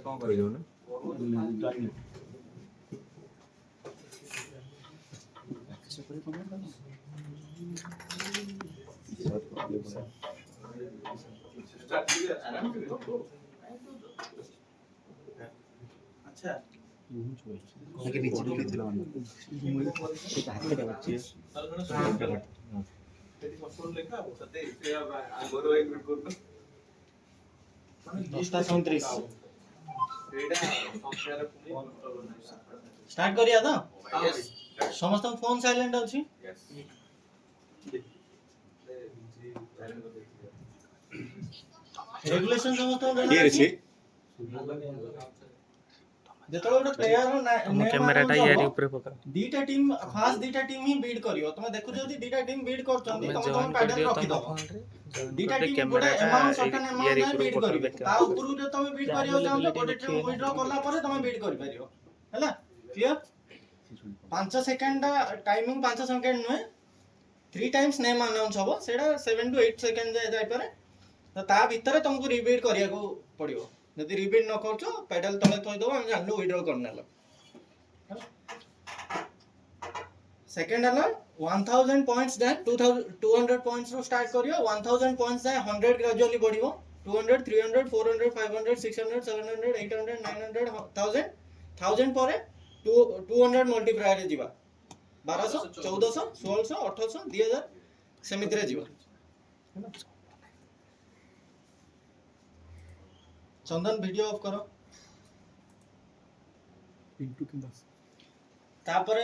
कौन कर ना अच्छा आगे नीचे नीचे चला एक हाथ पे बच्चे तेरी मसोल लेखा सते से आगोरो एक मिनट करतो 10:37 एडा सॉफ्टवेयर पुनी स्टार्ट करिया तो यस समस्त फोन साइलेंट अछि यस रेगुलेशन समस्त क्लियर अछि जेतलो ଗୋଟେ ପ୍ଲେୟର କ୍ୟାମେରାଟା ୟାରି ଉପରେ ପକା ଦିଟା टीम फास्ट दिटा टीम ही बीट करियो तमे देखु जदी दिटा टीम बीट करचंदी तमे जॉइन कर पैडल दियो रखि तम दो फोन रे दिटा टीम कैमरा गोटे अमाउंट सर्टेन अमाउंट ୟାରି में बीट ଉପରେ करियो पका ता ऊपर जो तमे बीट करियो चाहो गोटे टीम विड्रॉ करला परे तमे बीट करि परियो हैला क्लियर 5 सेकंड टाइमिंग 5 सेकंड नुए 3 टाइम्स नेम अनाउंस होबो सेडा 7 टू 8 सेकंड जाय पारे तो ता भीतर तुमको रिबीट करिया को पड़ियो यदि रिबीट न करछो पेडल तले थोइ दो हम जानलो विड्रॉ करनेला सेकंड हला 1000 पॉइंट्स जाय 200 पॉइंट्स रो स्टार्ट करियो 1000 पॉइंट्स जाय 100 ग्रेजुअली बढ़ियो 200 300 400 500 600 700 800 900 1000 1000 परे 200 मल्टीप्लायर रे जीवा 1200 1400 1600 1800 2000 सेमिति रे जीवा चंदन वीडियो ऑफ करो पिंटू के बस तापरे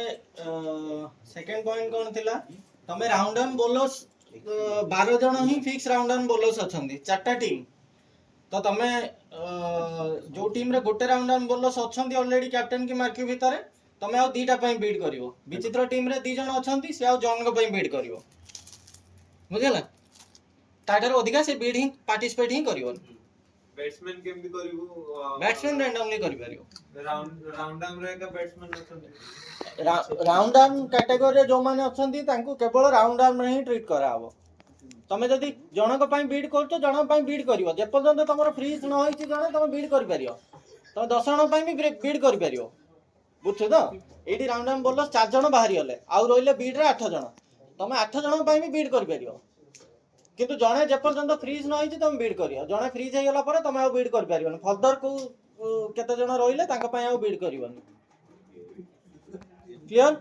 सेकंड पॉइंट कोन थिला तमे राउंड ऑन बोलर्स 12 जण ही फिक्स राउंड ऑन बोलर्स अछंदी चारटा टीम तो तमे जो टीम रे गोटे राउंड ऑन बोलर्स अछंदी ऑलरेडी कैप्टन की मार्क्यू भितरे तमे आ दीटा पई बीट करिवो विचित्र टीम रे 2 जण अछंदी से आ जन को पई बीट करिवो बुझला ताटर अधिका से बीट ही पार्टिसिपेट ही करिवो बैट्समैन केमति करिवो बैट्समैन रैंडमली करि परियो राउंड आर्म रे का बैट्समैन अछंती राउंड आर्म कैटेगरी जो माने अछंती तांको केवल राउंड आर्म रे ही ट्रीट करा हबो तमे जदी जनक पई बीट करतो जनक पई बीट करिवो जे पर्यंत तमरो फ्रीज न होई छि जने तमे बीट करि परियो तमे 10 जण पई भी बीट करि परियो बुझछो तो एडी राउंड आर्म बोलस 4 जण बाहरी होले आ रोइले बीट रे 8 जण तमे 8 जण पई भी बीट करि परियो किंतु जने जे पर्यंत फ्रीज न होई छि तमे बीट करियो जने फ्रीज हे गेला परे तमे आ बीट करि परियो फर्दर को केते जण रोइले तांका पई आ बीट करिवोनी क्लियर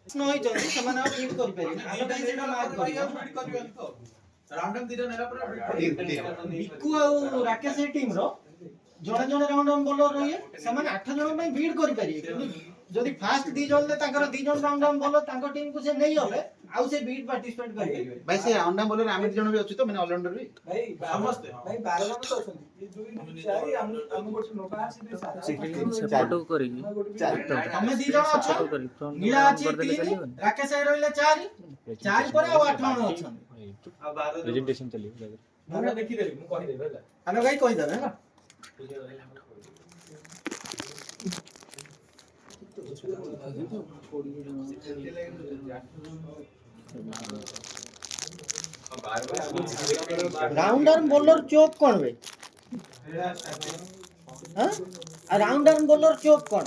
न होई जने समान आ बीट करि परियो आलो काई सेटा मार्क करियो बीट करियो तो राउंड आर्म दिरा नेला पर बिकु आ राकेश टीम रो जने जने राउंड ऑन बॉलर रहिए समान 8 जण में बीट करि परिए जदी फास्ट 2 जण ले तांकर 2 जण राउंड ऑन बॉलर तांको टीम को से नहीं होले आउ से बीट पार्टिसिपेट करि परिए भाई से राउंड बॉलर आमे जण भी अछि तो माने ऑलराउंडर भी भाई समझते भाई 12 जन तो अछंती ये दुई चारि हम गोटे नोका आसी दे सारा फोटो करिगी हमें 2 जण अछ नीला अछि 3 राकेश आइ रहले 4 4 पर आ 8 जण अछन आ 12 प्रेजेंटेशन चलिए हमरा देखि देबी मु कहि देबे होला आलो काई कहि देबे ना राउंड आर्म बॉलर चोक कोन बे हां राउंड आर्म बॉलर चोक कोन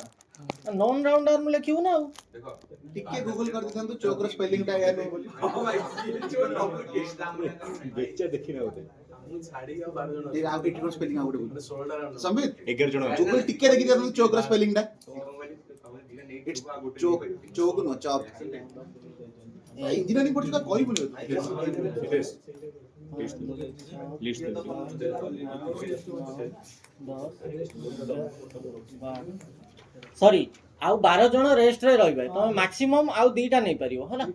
नॉन राउंड आर्म लिखियो ना देखो टिके गूगल कर दिथन तो चोक रो स्पेलिंग टा याद नहीं बोली हां भाई चोट टॉपर के नाम बेच्चा देखि ना होते मु छाडी के 12 जन ये आप इट रो स्पेलिंग आउट बोल 16 राउंड संबित 11 जण गूगल टिके देखि दिथन चोक रो स्पेलिंग टा चोक चोक नो चॉप इंजीनियरिंग पढ़छका कोई बोले लिस्ट सॉरी आउ 12 जण रेस्ट रे रहबे तमे मैक्सिमम आउ दीटा नै परियो हला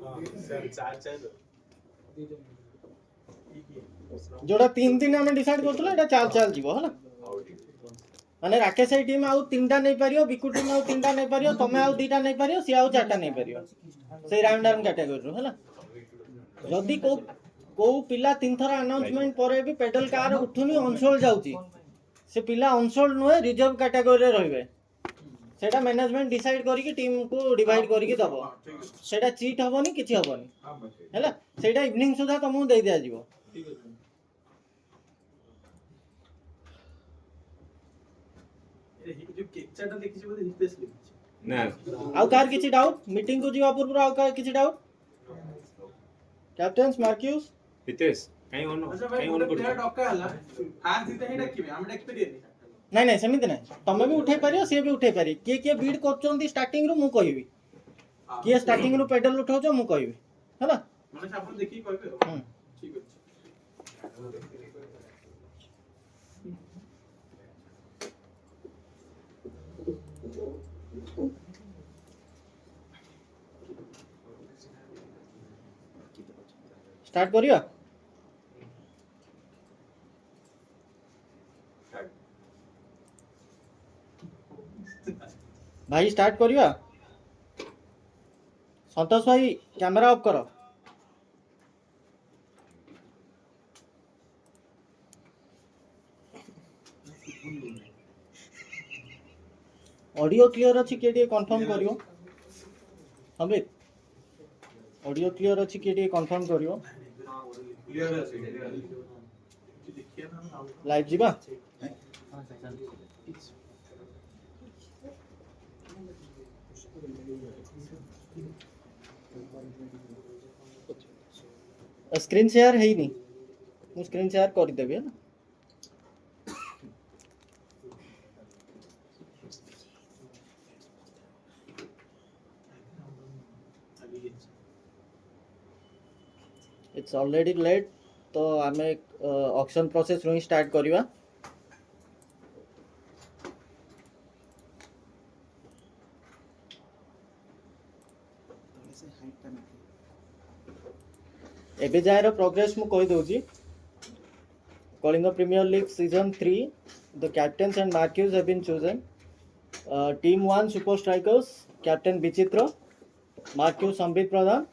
जोड़ा 3 हमें डिसाइड करथला एटा 4 जीवो हला माने राकेश टीम आउ 3टा नै परियो बिकु टीम आउ 3टा नै परियो तमे आउ 2टा नै परियो सी आउ 4टा नै परियो से राउंड आर्म कैटेगरी हला जदी को पिला 3 थरा अनाउंसमेंट परे भी पेडल कार उठुनी ऑनसोल्ड जाउची से पिला ऑनसोल्ड नोए रिजर्व कैटेगरी रे रहबे सेटा मैनेजमेंट डिसाइड करी कि टीम को डिवाइड करी कि दबो सेटा चीट हबोनी किछि हबोनी हैला सेटा इवनिंग सुधा तमु दे दिया जीवो जो केकचाटा देखिছি बोले हितेश लिखिଛି ନା आउ कार किछि डाउट मीटिंग को जीवा पूर्व आउ कार किछि डाउट कैप्टेन्स मार्क्यूस ହିତେଶ କାଇଁ ଅନ अच्छा भाई କାଇଁ ଗୋଟେ ଅନ ପ୍ଲେୟର କରୁଛ ଡକା ହେଲା ଫାଷ୍ଟ ଦିଟା ହିଁ ଡାକିବେ ଆମେ ଡାକି ପାରିବାନି नहीं नहीं सेमिति नहीं तमे भी उठे पारियो से भी उठे पारि किए बीड करचोंती स्टार्टिंग रु मु कहबी किए स्टार्टिंग रु पेडल उठाउछो मु कहबी हैला ମାନେ ଆପଣ ଦେଖିକି କହିବେ ଆଉ हम्म ଠିକ ଅଛି स्टार्ट करियो भाई स्टार्ट करियो संतोष भाई कैमरा ऑफ करो ऑडियो क्लियर अछि के टिके कंफर्म करियो अमित ऑडियो क्लियर अछि के टिके कंफर्म करियो କ୍ଲିୟର ଅଛି ଦେଖିଆ ନା ଆଉ लाइव जीवा स्क्रीन शेयर है ही नहीं मु स्क्रीन शेयर कर देबे ना इट्स ऑलरेडी लेट तो आमे ऑक्शन प्रोसेस रो स्टार्ट करिवा एबे जायर प्रोग्रेस मु कहि दोजी Kalinga premier league season 3 the captains and marquees have been chosen team 1 super strikers captain Bichitra marquee Sambit Pradhan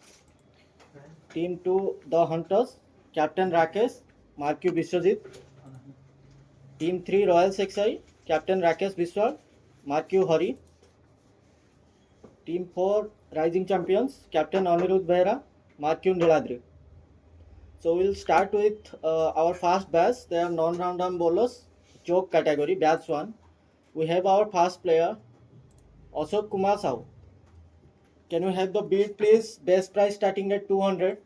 team 2 the hunters captain Rakesh marquee Biswajit team 3 royal sexai captain Rakesh Biswal marquee Hari team 4 rising champions captain Anirudh Behra marquee Niladri. So we'll start with our first batch. They are non-random bowlers, choke category, batch 1. We have our first player, Ashok Kumar Sahu. Can you have the bid please? Best price starting at 200.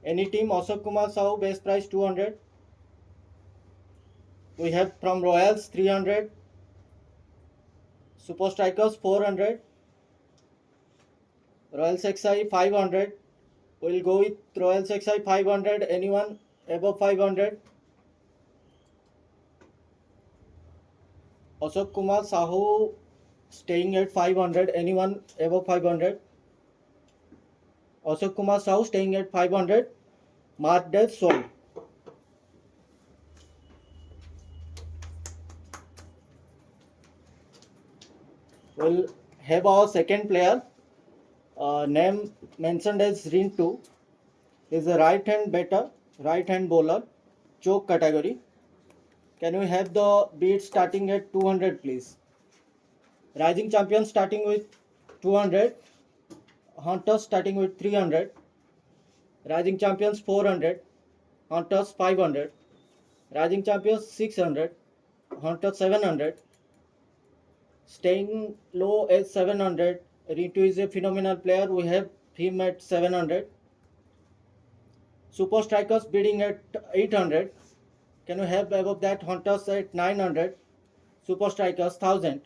Any team, Ashok Kumar Sahu, best price 200. We have from Royals 300. Super Strikers 400. Royal Sexai 500. We'll go with Royal Sexai 500. Anyone above 500? Ashok Kumar Sahu staying at 500. Anyone above 500? Ashok Kumar Sahu staying at 500. Marked as sold. We'll have our second player. Name mentioned as Rintu. Is a right hand batter, right hand bowler, choke category. Can we have the bid starting at 200 please? Rising champion starting with 200. Hunters starting with 300. Rising champions 400. Hunters 500. Rising champions 600. Hunters 700. Staying low at 700. Ritu is a phenomenal player. We have him at 700. Super Strikers bidding at 800. Can you have above that? Hunters at 900. Super Strikers 1000.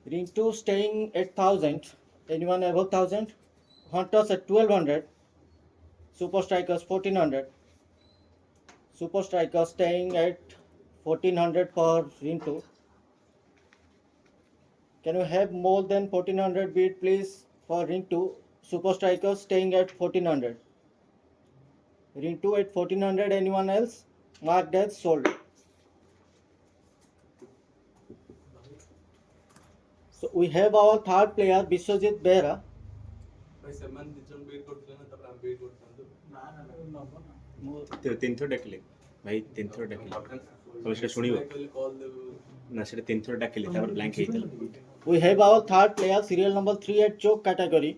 Ritu staying at 1000. Anyone above 1000? Hunters at 1200. Super Strikers 1400. Super Strikers staying at 1400 for Rintu. Can you have more than 1400 bid please for Rintu? Super Strikers staying at 1400. Rintu at 1400. Anyone else? Marked as sold. So we have our third player Biswajit Behra. ଭାଇ ସେମାନେ ଦି ଜଣ ବେଟ୍ କରୁଥିଲେ ନା ତାପରେ ଆମେ ବେଟ୍ କରିଥାନ୍ତୁ ନା ନା ନବ ନା ତିନିଥର ଡାକିଲେ ଭାଇ ତିନିଥର ଡାକିଲେ ତମେ ସେଟା ଶୁଣିବ କହିଲେ କଲ୍ ଦେବୁ ନା ସେଟା ତିନିଥର ଡାକିଲେ ତାପରେ ବ୍ଲାଙ୍କ ହେଇଥିଲା We have our third player, serial number 3 at choke category.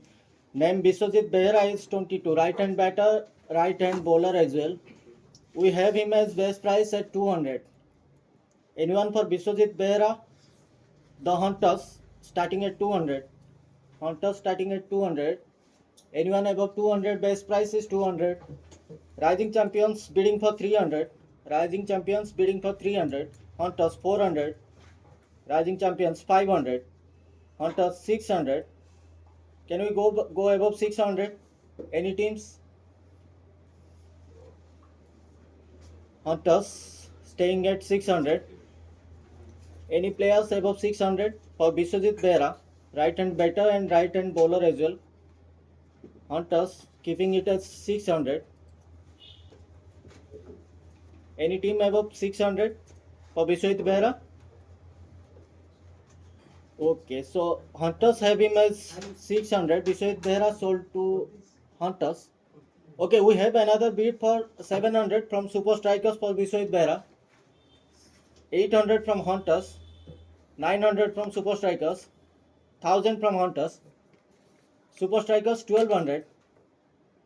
Name Biswajit Behra is 22. Right hand batter, right hand bowler as well. We have him as best price at 200. Anyone for Biswajit Behra? The Hunters starting at 200. Hunters starting at 200. Anyone above 200, base price is 200. Rising Champions bidding for 300. Rising Champions bidding for 300. Hunters 400. Rising Champions 500. Hunters 600. Can we go above 600? Any teams? Hunters staying at 600. Any players above 600 for Biswajit Behra, right hand batter and right hand bowler as well. Hunters keeping it at 600. Any team above 600 for Biswajit Behra? Okay, so Hunters have him as 600. Biswajit Behra sold to Hunters. Okay, we have another bid for 700 from Super Strikers for Biswajit Behra. 800 from Hunters. 900 from Super Strikers. 1000 from Hunters. Super Strikers 1200.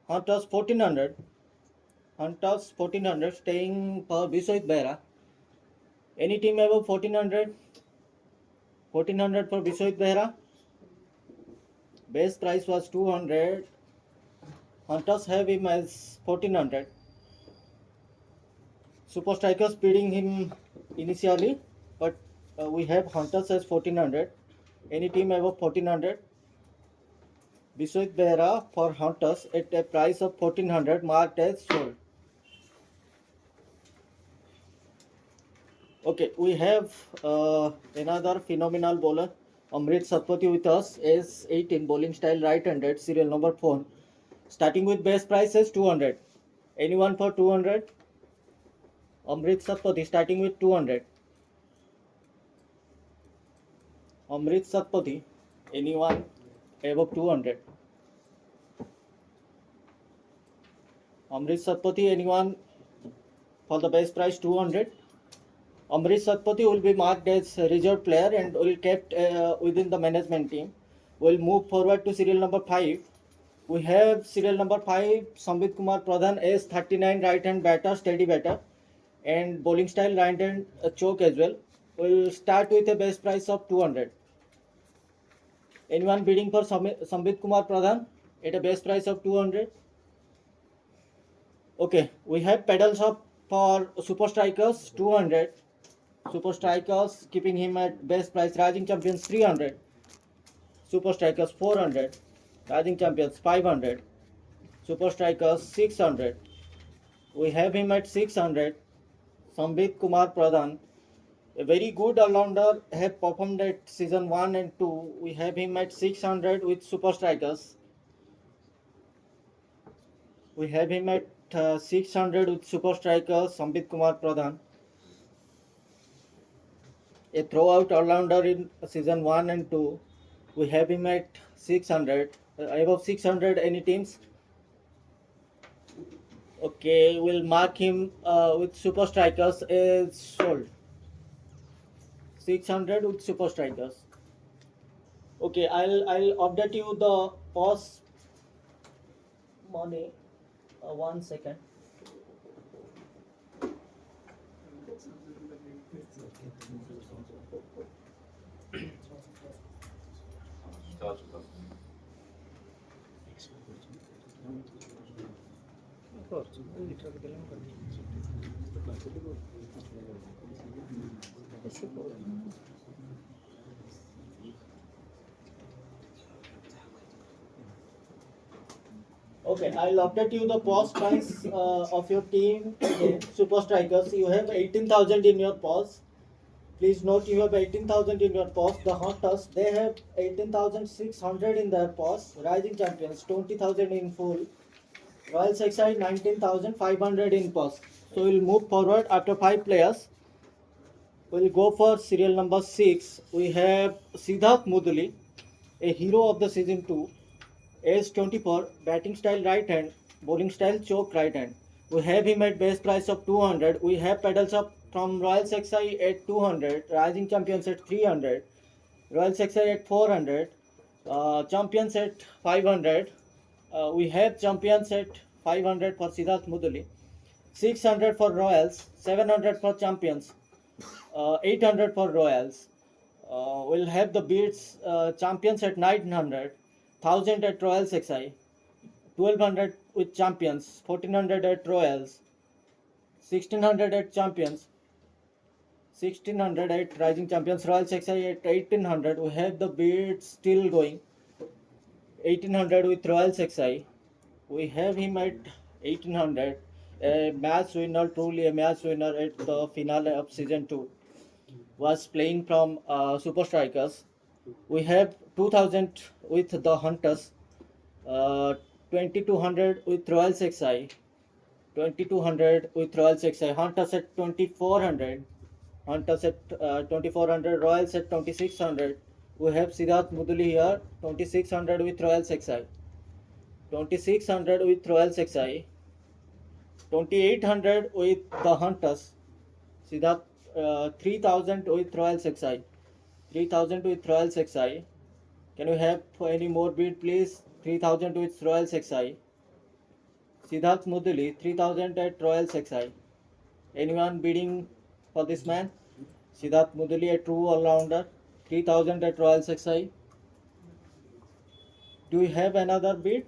Hunters 1400. Hunters 1400 staying for Biswajit Behra. Any team above 1400? 1400 for Biswajit Behra. Base price was 200. Hunters have him as 1400. Super Strikers bidding him initially, but we have Hunters as 1400. Any team above 1400? Biswajit Behra for Hunters at a price of 1400 marked as sold. Okay, we have another phenomenal bowler, Amrit Satpathy with us, is 18, bowling style right-handed, serial number 4. Starting with base price is 200. Anyone for 200? Amrit Satpathy starting with 200. Amrit Satpathy, anyone above 200? Amrit Satpathy, anyone for the base price 200? Amrit Satpathy will be marked as a reserve player and will kept within the management team. We'll move forward to serial number 5. We have serial number 5, Sambit Kumar Pradhan is 39, right hand batter, steady batter, and bowling style right hand choke as well. We'll start with a base price of 200. Anyone bidding for Sambit Kumar Pradhan at a base price of 200? Okay, we have pedals up for Super Strikers 200. Super Strikers keeping him at base price. Rising Champions 300. Super Strikers 400. Rising Champions 500. Super Strikers 600. We have him at 600. Sambit Kumar Pradhan, a very good all-rounder, have performed at season 1 and 2. We have him at 600 with Super Strikers. We have him at 600 with Super Strikers, Sambit Kumar Pradhan, a throwout all-rounder in season 1 and 2. We have him at 600. Above 600, any teams? Okay, we'll mark him with Super Strikers as sold. 600 with Super Strikers. Okay, I'll update you the pause money. 1 second. Okay, I'll update you the pause price of your team. Okay, Super Strikers, you have 18,000 in your pause. Please note you have 18,000 in your pause. The Hunters, they have 18,600 in their pause. Rising Champions 20,000 in full. Royal Exide 19,500 in pause. So we'll move forward after 5 players. We'll go for serial number 6. We have Siddharth Mudli, a hero of the season 2. Age 24, batting style right hand, bowling style choke right hand. We have him at base price of 200. We have pedals up from Royal Exide at 200, Rising Champions at 300, Royal Exide at 400, Champions at 500. We have Champions at 500 for Siddharth Mudali, 600 for Royals, 700 for Champions. 800 for Royals. We'll have the beats champions at 900, 1000 at Royals XI, 1200 with champions, 1400 at Royals, 1600 at champions, 1600 at Rising Champions, Royals XI at 1800. We have the bids still going. 1800 with Royals XI. We have him at 1800. A match winner, truly a match winner at the finale of season 2. Was playing from Super Strikers. We have 2000 with the Hunters. 2200 with Royals XI. 2200 with Royals XI. Hunters at 2400. Hunters at 2400, Royals at 2600. We have Siddharth Muduli here, 2600 with Royals XI. 2600 with Royals XI. 2800 with the Hunters. Siddharth 3000 with Royals XI. 3000 with Royals XI. Can we have any more bid please? 3000 with Royals XI. Siddharth Muduli 3000 at Royals XI. Anyone bidding for this man? Siddharth Mudali, a true all-rounder, 3000 at Royals XI. Do you have another bid?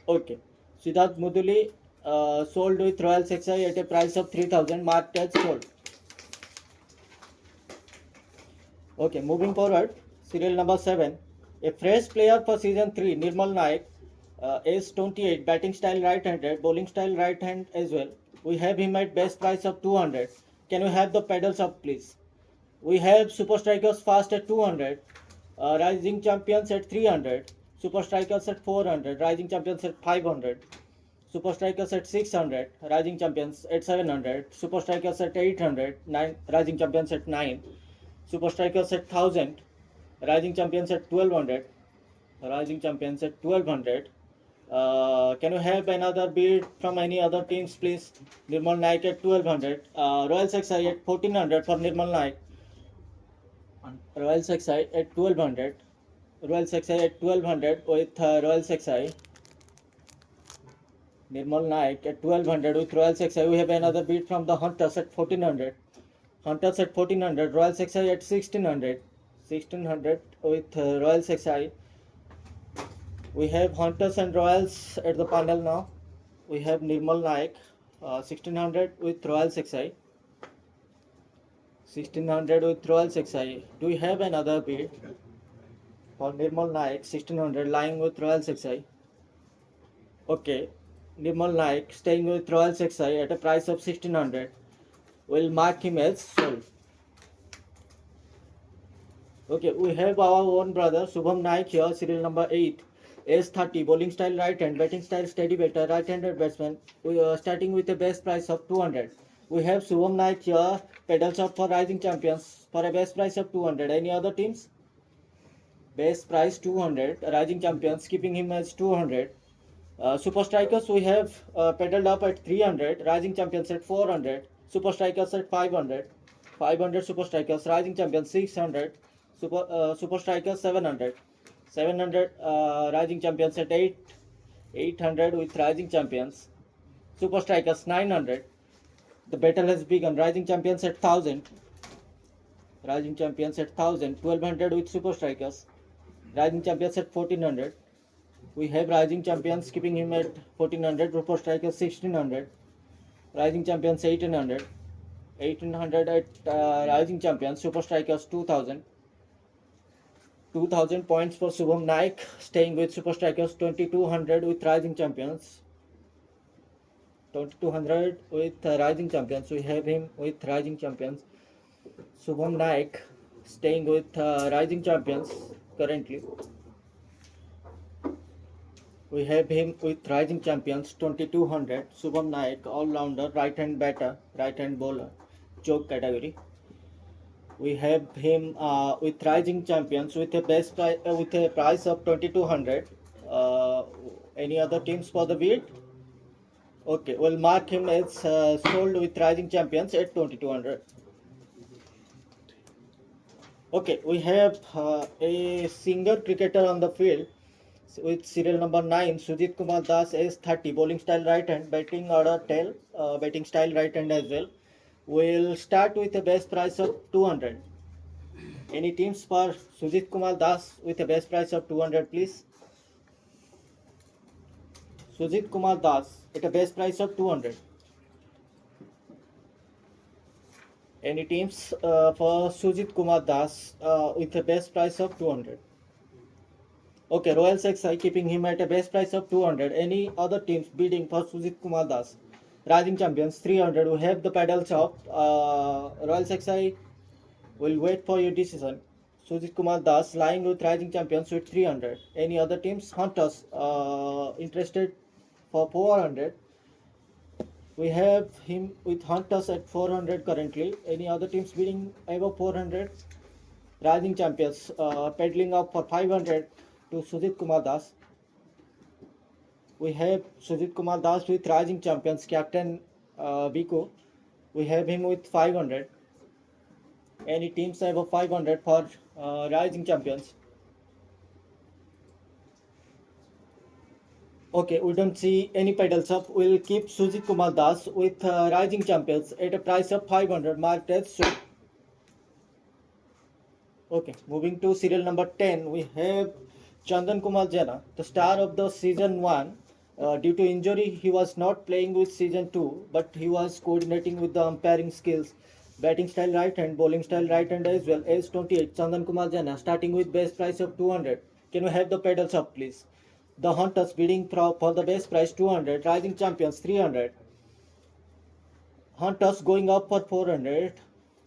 Okay. Siddharth Mudali sold with Royals XI at a price of 3000, marked as sold. Okay, moving forward, serial number 7. A fresh player for season 3, Nirmal Naik, age 28, batting style right-handed, bowling style right-hand as well. We have him at best price of 200. Can we have the pedals up please? We have Super Strikers Fast at 200, Rising Champions at 300, Super Strikers at 400, Rising Champions at 500, Super Strikers at 600, Rising Champions at 700, Super Strikers at 800, Rising Champions at 9, Super Strikers at 1000, Rising Champions at 1200, Rising Champions at 1200. Can you have another bid from any other teams please? Nirmal Naik at 1200, Royals XI at 1400 for Nirmal Naik, Royals XI at 1200, Royals XI at 1200 with Royals XI, Nirmal Naik at 1200 with Royals XI. We have another bid from the Hunters at 1400, Hunters at 1400, Royals XI at 1600, 1600 with Royals XI. We have Hunters and Royals at the panel now. We have Nirmal Naik, 1600 with Royals XI. 1600 with Royals XI. Do we have another bid for Nirmal Naik, 1600 lying with Royals XI? Okay, Nirmal Naik staying with Royals XI at a price of 1600. We'll mark him as sold. Okay, we have our own brother Shubham Naik here, serial number 8. Age 30, bowling style right hand, batting style steady batter, right-handed batsman. We are starting with a best price of 200. We have Shubham Naik here, pedals up for Rising Champions for a best price of 200. Any other teams? Best price 200. Rising Champions keeping him as 200. Super Strikers we have pedaled up at 300. Rising Champions at 400. Super Strikers at 500. 500 Super Strikers. Rising Champions 600. Super Strikers 700. 700 Rising Champions at 800 with Rising Champions. Super Strikers 900. The battle has begun. Rising Champions at 1000. Rising Champions at 1000. 1200 with Super Strikers. Rising Champions at 1400. We have Rising Champions keeping him at 1400. Super Strikers 1600. Rising Champions 1800. 1800 at Rising Champions. Super Strikers 2000. 2000 points for Shubham Naik, staying with Super Strikers. 2200 with Rising Champions. 2200 with Rising Champions. We have him with Rising Champions. Shubham Naik staying with Rising Champions currently. We have him with Rising Champions. 2200. Shubham Naik, all-rounder, right-hand batter, right-hand bowler, choke category. We have him with Rising Champions with a best price with a price of 2200. Any other teams for the bid? Okay, we'll mark him as sold with Rising Champions at 2200. Okay, we have a singer cricketer on the field with serial number 9, Sujit Kumar Das, age 30, bowling style right hand, batting order tail, batting style right hand as well. We'll start with a base price of 200. Any teams for Sujit Kumar Das with a base price of 200, please? Sujit Kumar Das at a base price of 200. Any teams for Sujit Kumar Das with a base price of 200? Okay, Royal Sexai keeping him at a base price of 200. Any other teams bidding for Sujit Kumar Das? Rising Champions 300. We have the pedals up. Royal Sexai will wait for your decision. Sujit Kumar Das lying with Rising Champions with 300. Any other teams? Hunters interested for 400. We have him with Hunters at 400 currently. Any other teams bidding above 400? Rising Champions pedaling up for 500 to Sujit Kumar Das. We have Sujit Kumar Das with Rising Champions, Captain Biko. We have him with 500. Any teams above 500 for Rising Champions? Okay, we don't see any pedals up. We'll keep Sujit Kumar Das with Rising Champions at a price of 500 marked as sold. Okay, moving to serial number 10, we have Chandan Kumar Jena, the star of the season 1. Due to injury, he was not playing with season 2, but he was coordinating with the umpiring skills. Batting style right hand, bowling style right hand as well. Age 28, Chandan Kumar Jena, starting with base price of 200. Can we have the pedals up, please? The Hunters bidding for the base price 200. Rising Champions 300. Hunters going up for 400.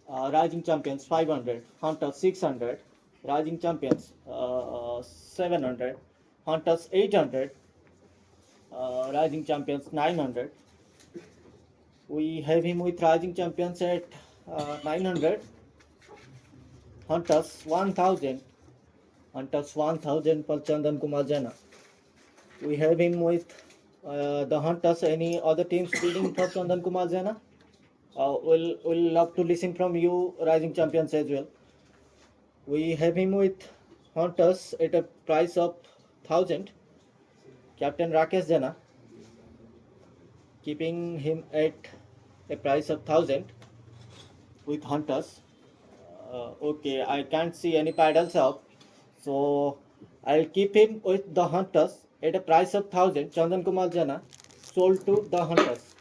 Rising Champions 500. Hunters 600. Rising Champions 700. Hunters 800. Rising Champions 900. We have him with Rising Champions at 900. Hunters 1000. Hunters 1000 for Chandan Kumar Jena. We have him with the Hunters. Any other teams bidding for Chandan Kumar Jena? We'll love to listen from you, Rising Champions, as well. We have him with Hunters at a price of 1000. Captain Rakesh Jena, keeping him at a price of 1000 with Hunters. Okay, I can't see any paddles up, so I'll keep him with the Hunters at a price of 1000. Chandan Kumar Jena sold to the Hunters.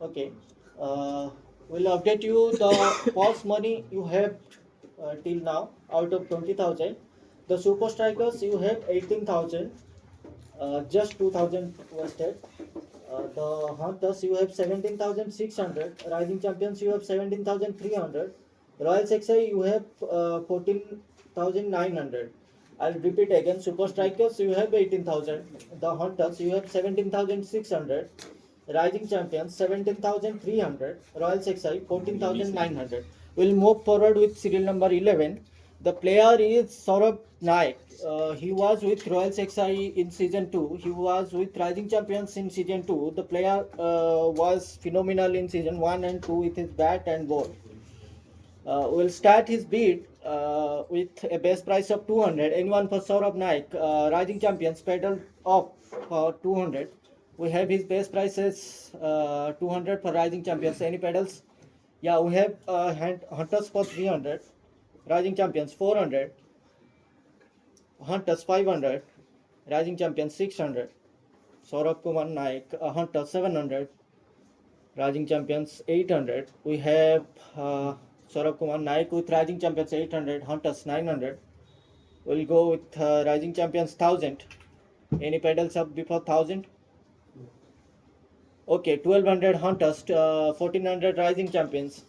Okay, we'll update you the pause money you have till now out of 20,000. The Super Strikers you have 18,000, just 2,000 wasted. The Hunters you have 17,600. Rising Champions you have 17,300. Royal Sexai you have 14,900. I'll repeat again. Super Strikers you have 18,000. The Hunters you have 17,600. Rising Champions 17,300. Royal Sexai 14,900. We'll move forward with serial number 11. The player is Saurabh Naik. He was with Royal Sexai in season 2. He was with Rising Champions in season 2. The player was phenomenal in season 1 and 2 with his bat and ball. We'll start his bid with a base price of 200. Anyone for Saurabh Naik? Rising Champions pedal up for 200. We have his base price as 200 for Rising Champions. Any pedals? Yeah, we have Hunters for 300. Rising Champions 400. Hunters 500. Rising Champions 600. Saurabh Kumar Naik, Hunters 700. Rising Champions 800. We have Saurabh Kumar Naik with Rising Champions 800. Hunters 900. We'll go with Rising Champions 1000. Any pedals up before 1000? Okay, 1200 Hunters, 1400 Rising Champions.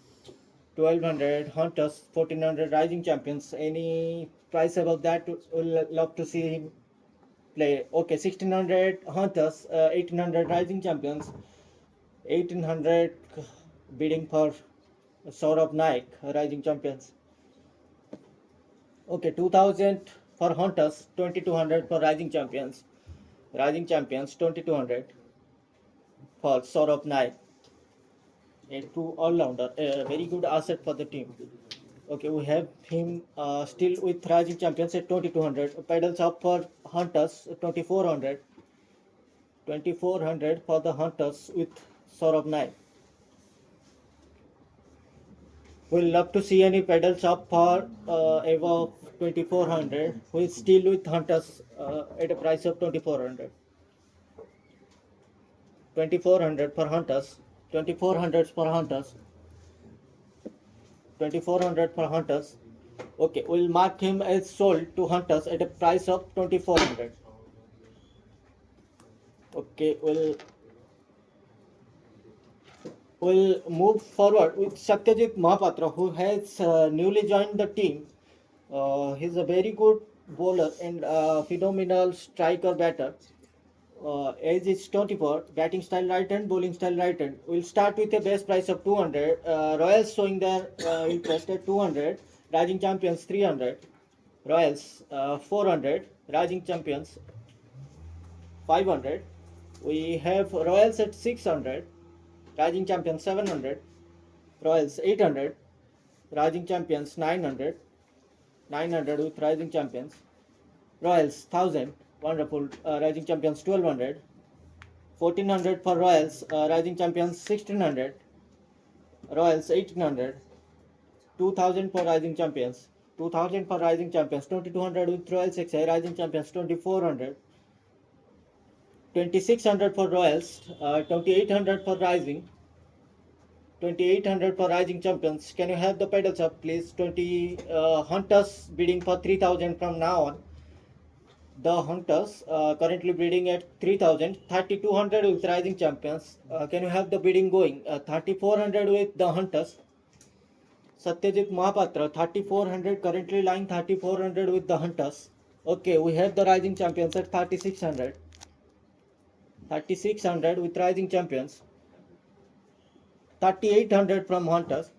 1200 Hunters, 1400 Rising Champions. Any price above that, we'll love to see him play. Okay, 1600 Hunters, 1800 Rising Champions. 1800 bidding for Saurabh Naik, Rising Champions. Okay, 2000 for Hunters, 2200 for Rising Champions. Rising Champions, 2200 for Saurabh Naik. A true all-rounder, a very good asset for the team. Okay, we have him still with Rising Champions at 2200. Pedals up for Hunters, 2400. 2400 for the Hunters with Saurabh Naik. We'll love to see any pedals up for above 2400. We'll still with Hunters at a price of 2400. 2400 for Hunters. 2400 for Hunters. 2400 for Hunters. Okay, we'll mark him as sold to Hunters at a price of 2400. Okay, we'll move forward with Satyajit Mahapatra, who has newly joined the team. He's a very good bowler and phenomenal striker batter. Age is 24, batting style right hand, bowling style right hand. We'll start with a base price of 200. Royals showing their interest at 200. Rising Champions 300. Royals 400. Rising Champions 500. We have Royals at 600. Rising Champions 700. Royals 800. Rising Champions 900. 900 with Rising Champions. Royals 1000. Wonderful. Rising Champions 1200. 1400 for Royals. Rising Champions 1600. Royals 1800. 2000 for Rising Champions. 2000 for Rising Champions. 2200 with Royals XI. Rising Champions 2400. 2600 for Royals. 2800 for Rising. 2800 for Rising Champions. Can you have the pedals up, please? Hunters bidding for 3000 from now on. The Hunters currently bidding at 3000. 3200 with Rising Champions. Can you have the bidding going? 3400 with the Hunters. Satyajit Mahapatra 3400, currently lying 3400 with the Hunters. Okay, we have the Rising Champions at 3600. 3600 with Rising Champions. 3800 from Hunters.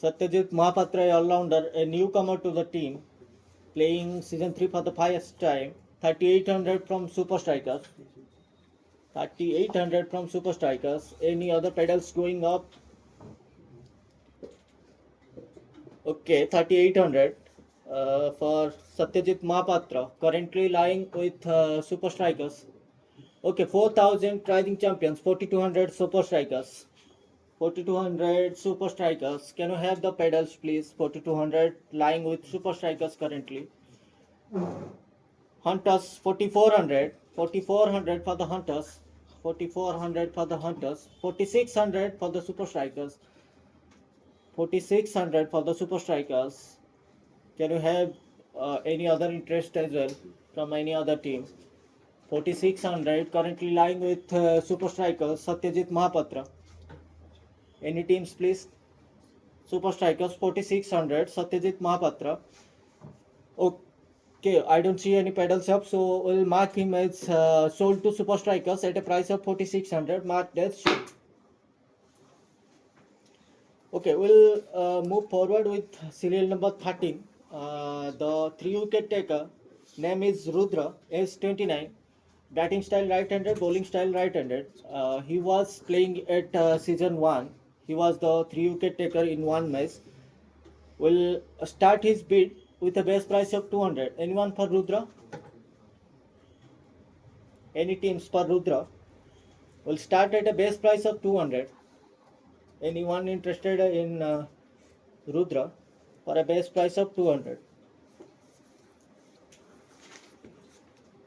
Satyajit Mahapatra, all-rounder, a newcomer to the team, playing season 3 for the first time. 3800 from Super Strikers. 3800 from Super Strikers. Any other pedals going up? Okay, 3800 for Satyajit Mahapatra, currently lying with Super Strikers. Okay, 4000 Rising Champions, 4200 Super Strikers. 4200 Super Strikers. Can you have the pedals, please? 4200 lying with Super Strikers currently. Hunters 4400. 4400 for the Hunters. 4400 for the Hunters. 4600 for the Super Strikers. 4600 for the Super Strikers. Can you have any other interest as well from any other team? 4600 currently lying with Super Strikers, Satyajit Mahapatra. Any teams, please? Super Strikers 4600, Satyajit Mahapatra. Okay, I don't see any pedals up, so we'll mark him as sold to Super Strikers at a price of 4600. Mark that sold. Okay, we'll move forward with serial number 13. The 3-wicket taker, name is Rudra, age 29. Batting style right-handed, bowling style right-handed. He was playing at season 1. He was the 3-wicket taker in one match. Will start his bid with a base price of 200. Anyone for Rudra? Any teams for Rudra? Will start at a base price of 200. Anyone interested in Rudra for a base price of 200?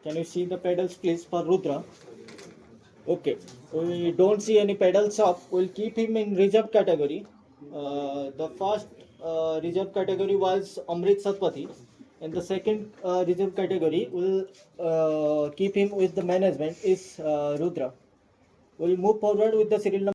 Can you see the pedals, please, for Rudra? Okay, we don't see any pedals up. We'll keep him in reserve category. The first reserve category was Amrit Satpathy, and the second reserve category will keep him with the management is Rudra. We'll move forward with the serial number